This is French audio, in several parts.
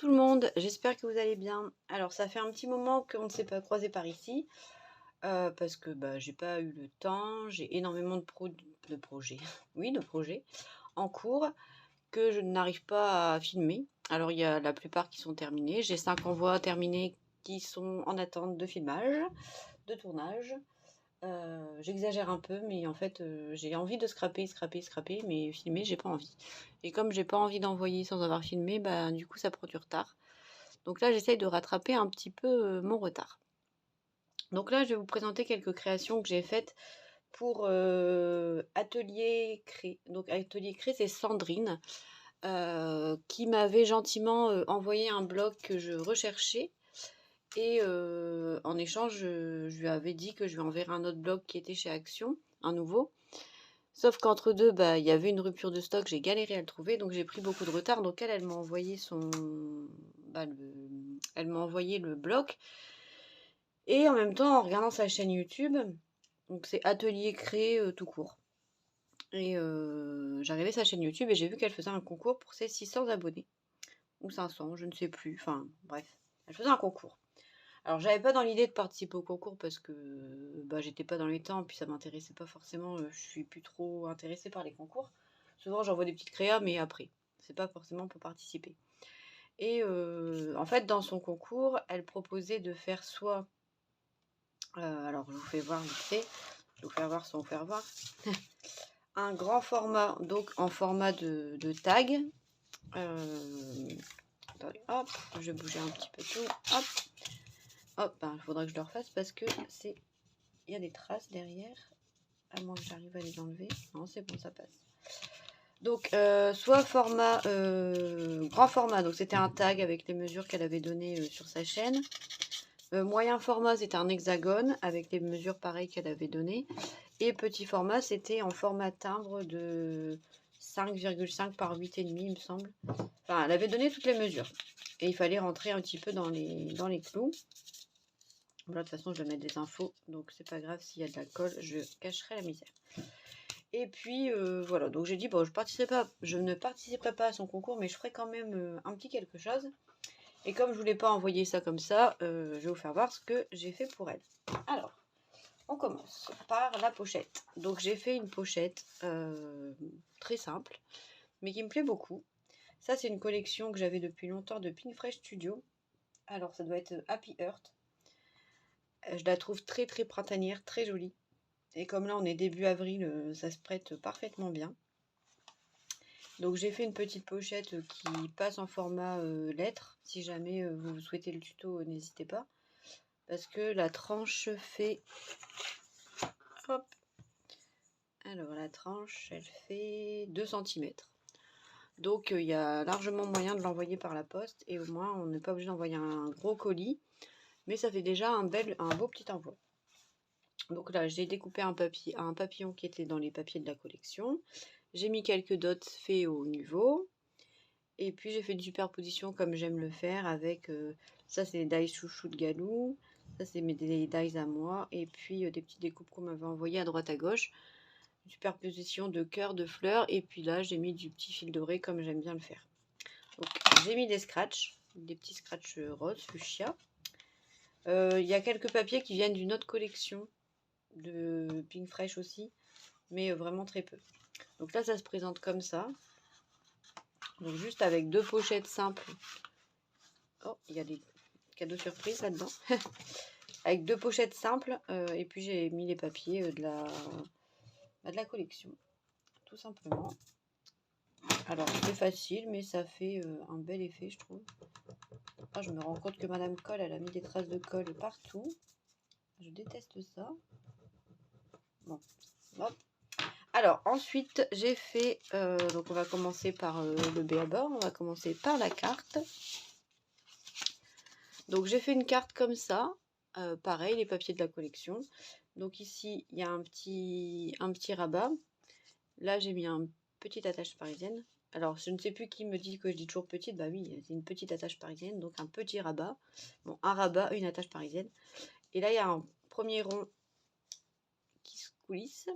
tout le monde, j'espère que vous allez bien. Alors ça fait un petit moment qu'on ne s'est pas croisé par ici, parce que j'ai pas eu le temps, j'ai énormément de projets, oui de projets en cours que je n'arrive pas à filmer. Alors il y a la plupart qui sont terminés, j'ai 5 envois terminés qui sont en attente de filmage, de tournage. J'exagère un peu, mais en fait, j'ai envie de scraper, mais filmer, j'ai pas envie. Et comme j'ai pas envie d'envoyer sans avoir filmé, du coup, ça prend du retard. Donc là, j'essaye de rattraper un petit peu mon retard. Donc là, je vais vous présenter quelques créations que j'ai faites pour Atelier Cré. Donc Atelier Cré, c'est Sandrine qui m'avait gentiment envoyé un blog que je recherchais. Et en échange, je lui avais dit que je lui enverrais un autre blog qui était chez Action, un nouveau. Sauf qu'entre deux, il y avait une rupture de stock, j'ai galéré à le trouver, donc j'ai pris beaucoup de retard. Donc elle m'a envoyé elle m'a envoyé le blog. Et en même temps, en regardant sa chaîne YouTube, donc c'est Atelier Créé tout court. Et j'ai regardé sa chaîne YouTube et j'ai vu qu'elle faisait un concours pour ses 600 abonnés. Ou 500, je ne sais plus. Enfin, bref. Elle faisait un concours. Alors, j'avais pas dans l'idée de participer au concours parce que j'étais pas dans les temps, puis ça m'intéressait pas forcément. Je suis plus trop intéressée par les concours. Souvent, j'envoie des petites créas, mais après, c'est pas forcément pour participer. Et en fait, dans son concours, elle proposait de faire soit. Alors, je vous fais voir vite fait. Je vais vous faire voir sans vous faire voir. Un grand format, donc en format de tag. Attendez, hop, je vais bouger un petit peu tout. Hop. Hop, il faudra que je le refasse parce que c'est. Il y a des traces derrière. À moins que j'arrive à les enlever. Non, c'est bon, ça passe. Donc, soit format, grand format, donc c'était un tag avec les mesures qu'elle avait données sur sa chaîne. Moyen format, c'était un hexagone avec les mesures pareilles qu'elle avait données. Et petit format, c'était en format timbre de 5,5 par 8,5, il me semble. Enfin, elle avait donné toutes les mesures. Et il fallait rentrer un petit peu dans les clous. Voilà, de toute façon, je vais mettre des infos, donc c'est pas grave s'il y a de la colle, je cacherai la misère. Et puis voilà, donc j'ai dit je ne participerai pas à son concours, mais je ferai quand même un petit quelque chose. Et comme je voulais pas envoyer ça comme ça, je vais vous faire voir ce que j'ai fait pour elle. Alors, on commence par la pochette. Donc j'ai fait une pochette très simple, mais qui me plaît beaucoup. Ça, c'est une collection que j'avais depuis longtemps de Pinfresh Studio. Alors, ça doit être Happy Earth. Je la trouve très très printanière, très jolie. Et comme là on est début avril, ça se prête parfaitement bien. Donc j'ai fait une petite pochette qui passe en format lettre. Si jamais vous souhaitez le tuto, n'hésitez pas. Parce que la tranche fait... Hop. Alors la tranche, elle fait 2 cm. Donc il y a largement moyen de l'envoyer par la poste. Et au moins on n'est pas obligé d'envoyer un gros colis. Mais ça fait déjà un beau petit envoi. Donc là, j'ai découpé un papillon qui était dans les papiers de la collection. J'ai mis quelques dots faits au niveau. Et puis j'ai fait une superposition comme j'aime le faire avec... ça, c'est les dies chouchou de Galou. Ça, c'est des dies à moi. Et puis des petites découpes qu'on m'avait envoyées à droite à gauche. Une superposition de cœurs, de fleurs. Et puis là, j'ai mis du petit fil doré comme j'aime bien le faire. Donc j'ai mis des scratchs. Des petits scratchs roses, fuchsia. Il y a quelques papiers qui viennent d'une autre collection de Pinfresh aussi, mais vraiment très peu. Donc là, ça se présente comme ça. Donc juste avec 2 pochettes simples. Oh, il y a des cadeaux surprises là-dedans. Avec 2 pochettes simples, et puis j'ai mis les papiers de la collection, tout simplement. Alors c'est facile, mais ça fait un bel effet, je trouve. Ah, je me rends compte que Madame Colle, elle a mis des traces de colle partout. Je déteste ça. Bon, hop. Alors ensuite j'ai fait, donc on va commencer par le B à bord, on va commencer par la carte. Donc j'ai fait une carte comme ça, pareil, les papiers de la collection. Donc ici il y a un petit rabat. Là j'ai mis une petite attache parisienne. Alors je ne sais plus qui me dit que je dis toujours petite, bah oui c'est une petite attache parisienne, donc un petit rabat. Bon, un rabat, une attache parisienne. Et là il y a un premier rond qui se coulisse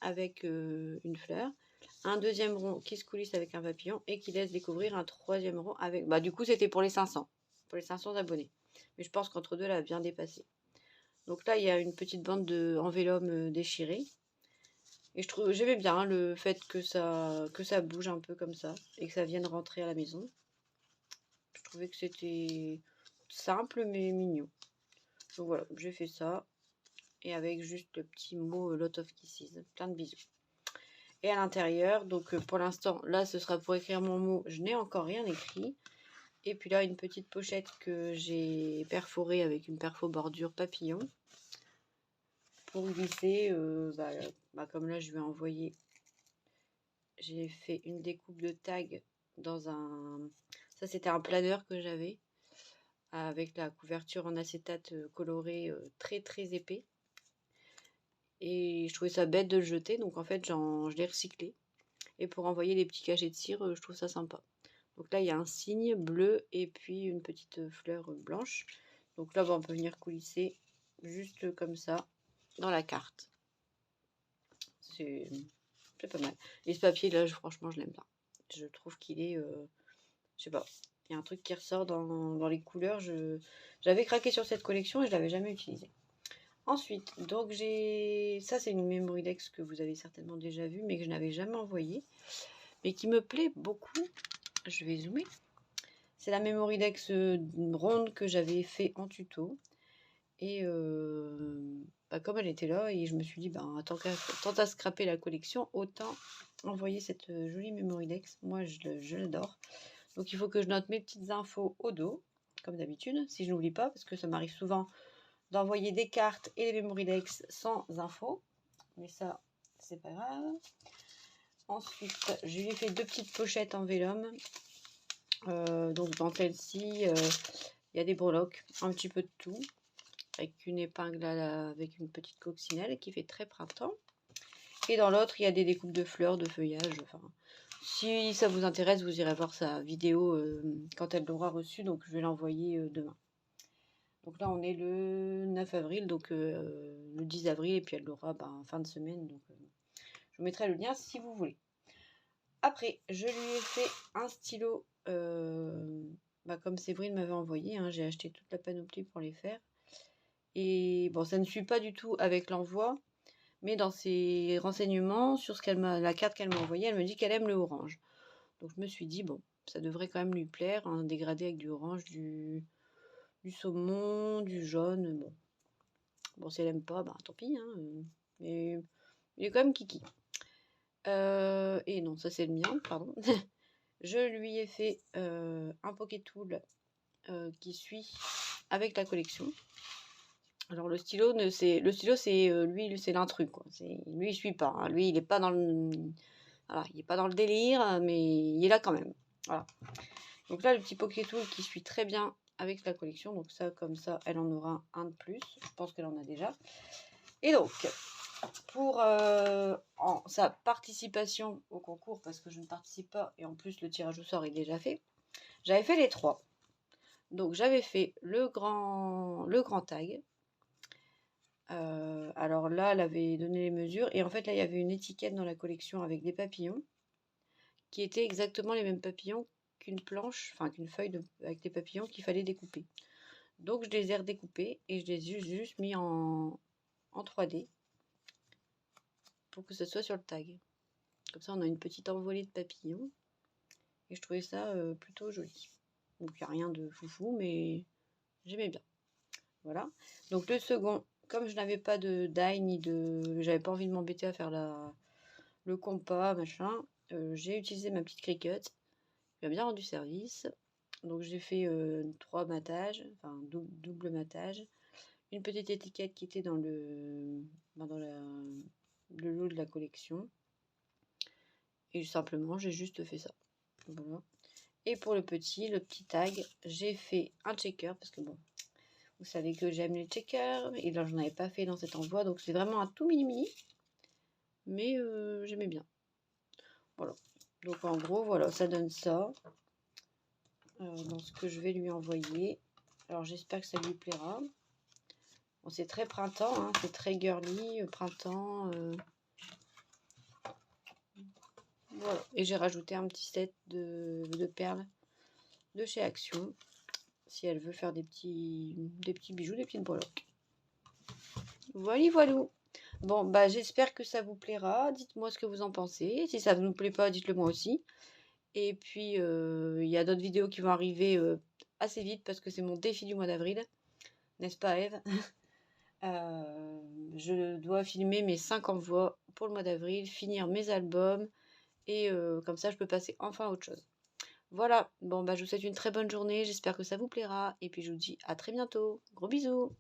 avec une fleur. un deuxième rond qui se coulisse avec un papillon et qui laisse découvrir un troisième rond avec... Bah du coup c'était pour les 500 abonnés. Mais je pense qu'entre deux, elle a bien dépassé. Donc là, il y a une petite bande en vélum déchirée. Et je trouve, j'aimais bien le fait que ça bouge un peu comme ça et que ça vienne rentrer à la maison. Je trouvais que c'était simple mais mignon. Donc voilà, j'ai fait ça. Et avec juste le petit mot Lot of Kisses. Plein de bisous. Et à l'intérieur, donc pour l'instant, là ce sera pour écrire mon mot. Je n'ai encore rien écrit. Et puis là, une petite pochette que j'ai perforée avec une perfo bordure papillon. Pour glisser, comme là je vais envoyer. J'ai fait une découpe de tag dans un... Ça c'était un planeur que j'avais. Avec la couverture en acétate coloré très très épais. Et je trouvais ça bête de le jeter, donc en fait je l'ai recyclé. Et pour envoyer les petits cachets de cire, je trouve ça sympa. Donc là il y a un signe bleu et puis une petite fleur blanche. Donc là on peut venir coulisser juste comme ça dans la carte. C'est pas mal. Et ce papier là, franchement je l'aime bien. Je trouve qu'il est... je sais pas, il y a un truc qui ressort dans les couleurs. J'avais craqué sur cette collection et je l'avais jamais utilisée. Ensuite, donc ça c'est une Memorydex que vous avez certainement déjà vue, mais que je n'avais jamais envoyée, mais qui me plaît beaucoup. Je vais zoomer. C'est la Memorydex ronde que j'avais fait en tuto. Et comme elle était là, et je me suis dit, tant qu'à scraper la collection, autant envoyer cette jolie Memorydex. Moi, je l'adore. Donc, il faut que je note mes petites infos au dos, comme d'habitude, si je n'oublie pas, parce que ça m'arrive souvent d'envoyer des cartes et des Memorydex sans infos. Mais ça, c'est pas grave. Ensuite, je lui ai fait deux petites pochettes en vélum. Donc, dans celle-ci, il y a des breloques, un petit peu de tout. Avec une épingle avec une petite coccinelle qui fait très printemps. Et dans l'autre, il y a des découpes de fleurs, de feuillages. Enfin, si ça vous intéresse, vous irez voir sa vidéo quand elle l'aura reçue. Donc, je vais l'envoyer demain. Donc là, on est le 9 avril, donc le 10 avril. Et puis, elle l'aura fin de semaine. Donc, je vous mettrai le lien si vous voulez. Après, je lui ai fait un stylo comme Séverine m'avait envoyé. Hein, j'ai acheté toute la panoplie pour les faire. Et bon, ça ne suit pas du tout avec l'envoi, mais dans ses renseignements sur la carte qu'elle m'a envoyée, elle me dit qu'elle aime le orange. Donc je me suis dit, bon, ça devrait quand même lui plaire, un dégradé avec du orange, du saumon, du jaune. Bon si elle aime pas, tant pis. Hein, mais il est quand même kiki. Et non, ça c'est le mien, pardon. Je lui ai fait un Pokétool qui suit avec la collection. Alors le stylo, c'est lui, c'est l'intrus quoi. Lui, il suit pas. Hein. Lui, il est pas dans le, voilà, il est pas dans le délire, mais il est là quand même. Voilà. Donc là, le petit Pokétool qui suit très bien avec la collection. Donc ça, comme ça, elle en aura un de plus. Je pense qu'elle en a déjà. Et donc, pour sa participation au concours, parce que je ne participe pas et en plus le tirage au sort est déjà fait. J'avais fait les trois. Donc j'avais fait le grand tag. Alors là, elle avait donné les mesures. Et en fait, là, il y avait une étiquette dans la collection avec des papillons qui étaient exactement les mêmes papillons qu'une planche, enfin qu'une feuille avec des papillons qu'il fallait découper. Donc, je les ai redécoupés et je les ai juste mis en 3D pour que ce soit sur le tag. Comme ça, on a une petite envolée de papillons. Et je trouvais ça plutôt joli. Donc, il n'y a rien de foufou, mais j'aimais bien. Voilà. Donc, le second, comme je n'avais pas de die ni de... J'avais pas envie de m'embêter à faire le compas, machin. J'ai utilisé ma petite Cricut. Il a bien rendu service. Donc j'ai fait 3 matages, enfin double matage. Une petite étiquette qui était dans le lot de la collection. Et simplement, j'ai juste fait ça. Voilà. Et pour le petit tag, j'ai fait un checker parce que bon, vous savez que j'aime les checkers. Et là, j'en avais pas fait dans cet envoi. Donc c'est vraiment un tout mini. Mais j'aimais bien. Voilà. Donc en gros, voilà, ça donne ça. Dans ce que je vais lui envoyer. Alors j'espère que ça lui plaira. Bon, c'est très printemps, hein, c'est très girly, printemps. Voilà. Et j'ai rajouté un petit set de perles de chez Action. Si elle veut faire des petits bijoux, des petites breloques. Voilà, voilà. Bon, bah j'espère que ça vous plaira. Dites-moi ce que vous en pensez. Si ça ne vous plaît pas, dites-le moi aussi. Et puis, il y a d'autres vidéos qui vont arriver assez vite parce que c'est mon défi du mois d'avril. N'est-ce pas, Eve? Je dois filmer mes 5 envois pour le mois d'avril, finir mes albums. Et comme ça, je peux passer enfin à autre chose. Voilà, bon, bah je vous souhaite une très bonne journée. J'espère que ça vous plaira. Et puis, je vous dis à très bientôt. Gros bisous!